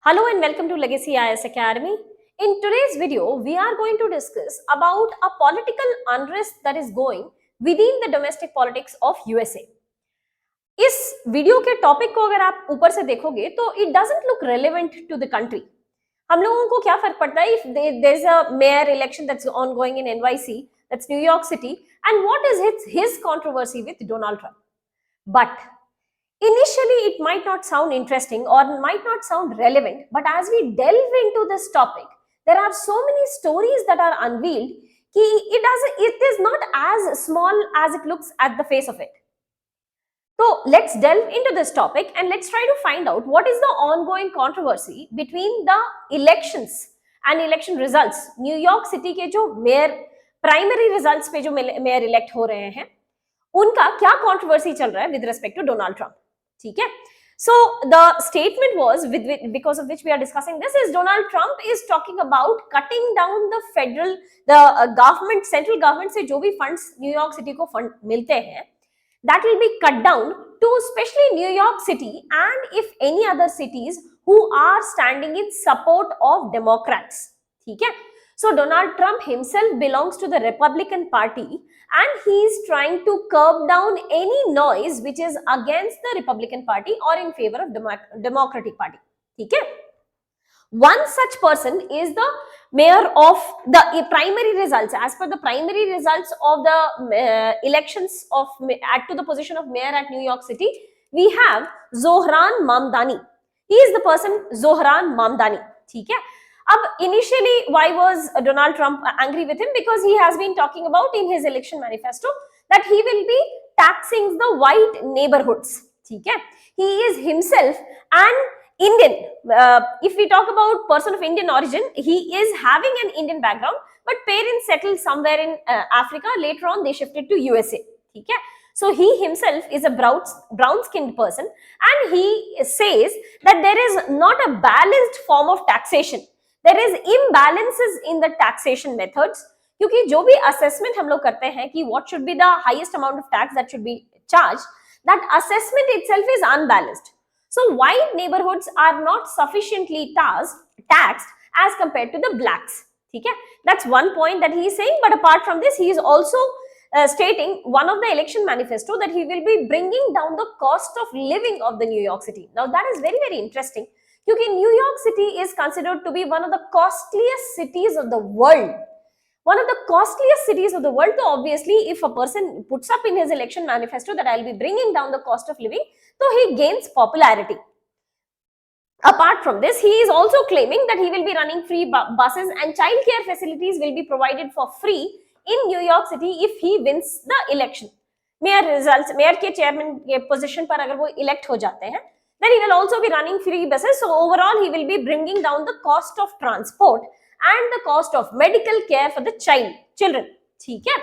Hello and welcome to Legacy IS Academy. In today's video, we are going to discuss about a political unrest that is going within the domestic politics of USA. इस video के topic को अगर आप ऊपर से देखोगे तो it doesn't look relevant to the country. हम लोगों को क्या फर्क पड़ता है if there's a mayor election that's ongoing in NYC, that's New York City, and what is his controversy with Donald Trump. But initially, it might not sound interesting or might not sound relevant, but as we delve into this topic, there are so many stories that are unveiled that it is not as small as it looks at the face of it. So let's delve into this topic and let's try to find out what is the ongoing controversy between the elections and election results. New York City के जो mayor primary results पे जो mayor elect हो रहे हैं, उनका क्या controversy चल रहा है with respect to Donald Trump. ठीक है? So the statement was because of which we are discussing this is Donald Trump is talking about cutting down the government, central government से जो भी funds New York City को fund मिलते हैं, that will be cut down to especially New York City and if any other cities who are standing in support of Democrats. ठीक है? So Donald Trump himself belongs to the Republican Party and he is trying to curb down any noise which is against the Republican Party or in favor of Democratic Party. ठीक है? One such person is the mayor of the primary results. As per the primary results of the elections to the position of mayor at New York City, we have Zohran Mamdani. He is the person Zohran Mamdani. ठीक है? Initially, why was Donald Trump angry with him? Because he has been talking about in his election manifesto that he will be taxing the white neighborhoods. ठीक है? He is himself an Indian. If we talk about person of Indian origin, he is having an Indian background, but parents settled somewhere in Africa. Later on, they shifted to USA. ठीक है? So he himself is a brown-skinned person, and he says that there is not a balanced form of taxation. There is imbalances in the taxation methods. क्योंकि जो भी assessment हम लोग करते हैं कि what should be the highest amount of tax that should be charged, that assessment itself is unbalanced. So white neighborhoods are not sufficiently taxed as compared to the blacks. ठीक है? That's one point that he is saying. But apart from this, he is also stating one of the election manifesto that he will be bringing down the cost of living of the New York City. Now that is very, very interesting. Because New York City is considered to be one of the costliest cities of the world. One of the costliest cities of the world. So obviously, if a person puts up in his election manifesto that I'll be bringing down the cost of living, so he gains popularity. Apart from this, he is also claiming that he will be running free buses and childcare facilities will be provided for free in New York City if he wins the election. Mayor results, mayor के chairman के position पर अगर वो elect हो जाते हैं, then he will also be running free buses. So overall, he will be bringing down the cost of transport and the cost of medical care for the children. ठीक है?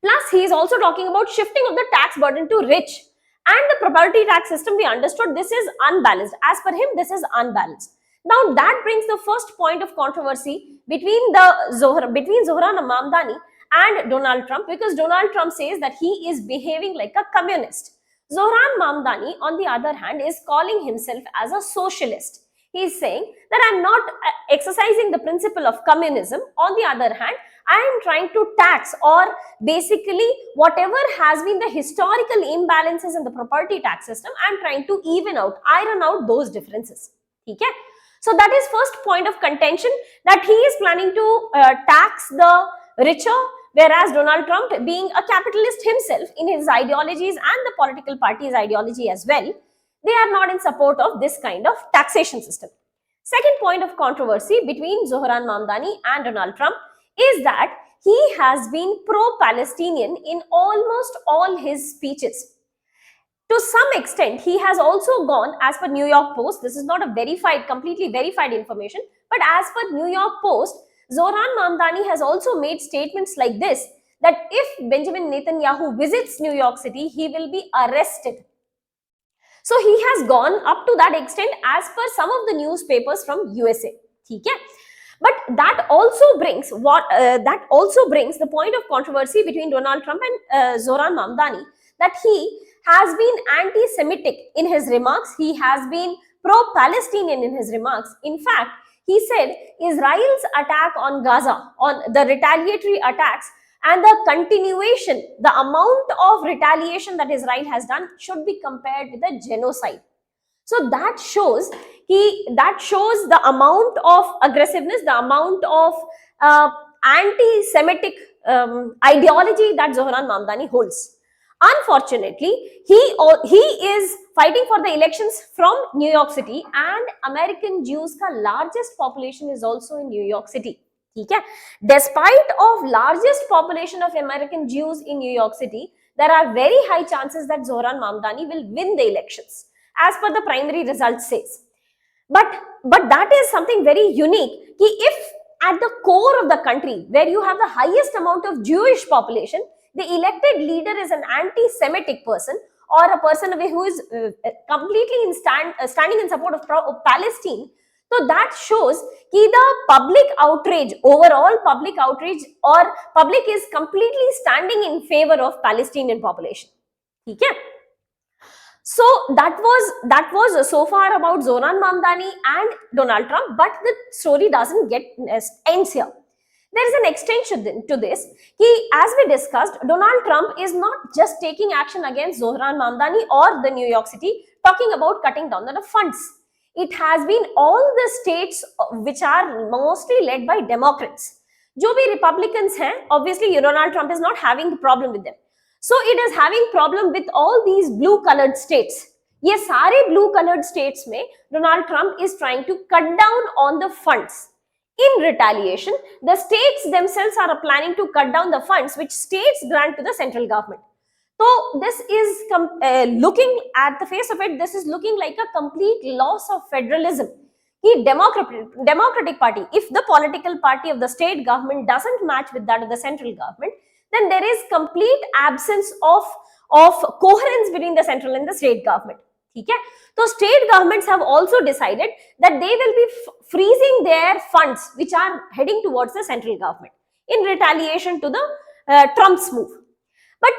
Plus, he is also talking about shifting of the tax burden to rich. And the property tax system, we understood this is unbalanced. As per him, this is unbalanced. Now, that brings the first point of controversy between Zohran Mamdani and Donald Trump, because Donald Trump says that he is behaving like a communist. Zohran Mamdani, on the other hand, is calling himself as a socialist. He is saying that I am not exercising the principle of communism. On the other hand, I am trying to tax or basically whatever has been the historical imbalances in the property tax system, I am trying to iron out those differences. Okay? So that is first point of contention, that he is planning to tax the richer, whereas Donald Trump, being a capitalist himself in his ideologies and the political party's ideology as well, they are not in support of this kind of taxation system. Second point of controversy between Zohran Mamdani and Donald Trump is that he has been pro-Palestinian in almost all his speeches. To some extent, he has also gone, as per New York Post, this is not a completely verified information, but as per New York Post, Zohran Mamdani has also made statements like this, that if Benjamin Netanyahu visits New York City, he will be arrested. So he has gone up to that extent as per some of the newspapers from USA. Okay? But that also brings the point of controversy between Donald Trump and Zohran Mamdani, that he has been anti-Semitic in his remarks. He has been pro-Palestinian in his remarks. In fact, he said Israel's attack on Gaza, on the retaliatory attacks and the continuation, the amount of retaliation that Israel has done should be compared with a genocide. So that shows the amount of aggressiveness, the amount of anti-Semitic ideology that Zohran Mamdani holds. Unfortunately, he is fighting for the elections from New York City, and American Jews का largest population is also in New York City. ठीक है? Despite of largest population of American Jews in New York City, there are very high chances that Zohran Mamdani will win the elections, as per the primary result says. But that is something very unique. Ki if at the core of the country, where you have the highest amount of Jewish population, the elected leader is an anti-Semitic person, or a person who is completely standing in support of Palestine, so that shows that the public outrage, overall public outrage, or public is completely standing in favor of Palestinian population. Okay? So that was so far about Zohran Mamdani and Donald Trump, but the story doesn't get ends here. There is an extension to this. As we discussed, Donald Trump is not just taking action against Zohran Mamdani or the New York City, talking about cutting down the funds. It has been all the states which are mostly led by Democrats. जो भी Republicans हैं, obviously Donald Trump is not having the problem with them. So it is having problem with all these blue colored states. ये सारे blue colored states में Donald Trump is trying to cut down on the funds. In retaliation, the states themselves are planning to cut down the funds which states grant to the central government. So this is looking at the face of it, this is looking like a complete loss of federalism. The Democratic Party, if the political party of the state government doesn't match with that of the central government, then there is complete absence of coherence between the central and the state government. Okay? So state governments have also decided that they will be freezing their funds which are heading towards the central government in retaliation to the Trump's move. But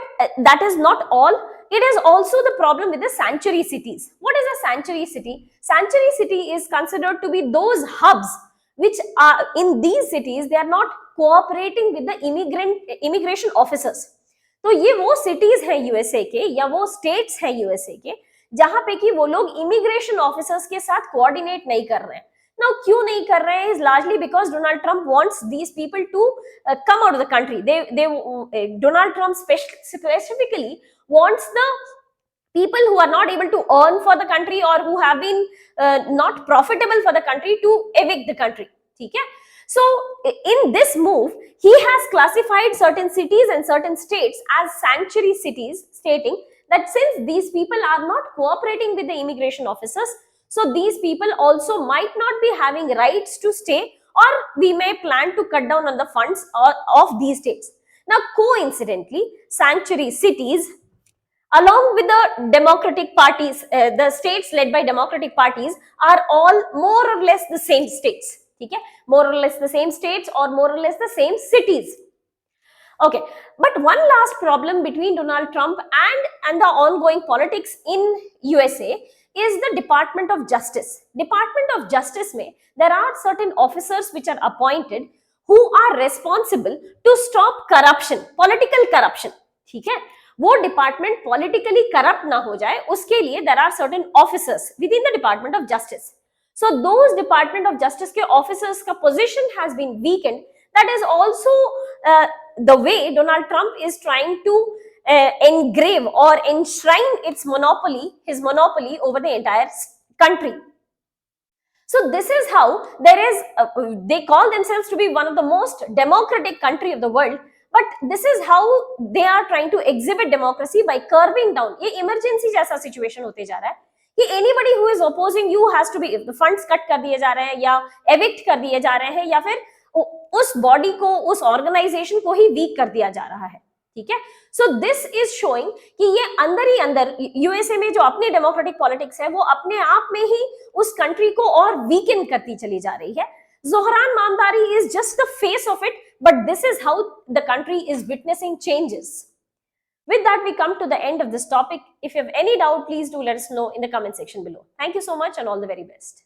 that is not all. It is also the problem with the sanctuary cities. What is a sanctuary city? Sanctuary city is considered to be those hubs which are in these cities, they are not cooperating with the immigration officers. तो ये वो cities हैं USA के या वो states हैं USA के जहां पे कि वो लोग immigration officers के साथ coordinate नहीं कर रहे हैं. Now क्यों नहीं कर रहे हैं is largely because Donald Trump wants these people to come out of the country. Donald Trump specifically wants the people who are not able to earn for the country or who have been not profitable for the country to evict the country. Okay? So in this move, he has classified certain cities and certain states as sanctuary cities, stating that since these people are not cooperating with the immigration officers, so these people also might not be having rights to stay, or we may plan to cut down on the funds of these states. Now, coincidentally, sanctuary cities, along with the democratic parties, the states led by democratic parties, are all more or less the same states. Okay? More or less the same states or more or less the same cities. Okay, but one last problem between Donald Trump and the ongoing politics in USA is the Department of Justice. Department of Justice में there are certain officers which are appointed who are responsible to stop corruption, political corruption. ठीक है? वो department politically corrupt ना हो जाए, उसके लिए there are certain officers within the Department of Justice. So those Department of Justice के officers का position has been weakened. That is also the way Donald Trump is trying to engrave or enshrine his monopoly over the entire country. So this is how there is, they call themselves to be one of the most democratic country of the world, but this is how they are trying to exhibit democracy by curbing down. ये emergency जैसा situation होते जा रहा है कि anybody who is opposing you has to be, the funds cut कर दिए जा रहे हैं या evict कर दिए जा रहे हैं या फिर उस बॉडी को, उस ऑर्गेनाइजेशन को ही वीक कर दिया जा रहा है. ठीक है? सो दिस इज शोइंग कि ये अंदर ही अंदर यूएसए में जो अपनी डेमोक्रेटिक पॉलिटिक्स है वो अपने आप में ही उस कंट्री को और वीकन करती चली जा रही है. Zohran Mamdani is just the face of it, but this is how the country is witnessing changes. With that, we come to the end of this topic. If you have any doubt, please do let us know in the comment section below. Thank you so much and all the very best.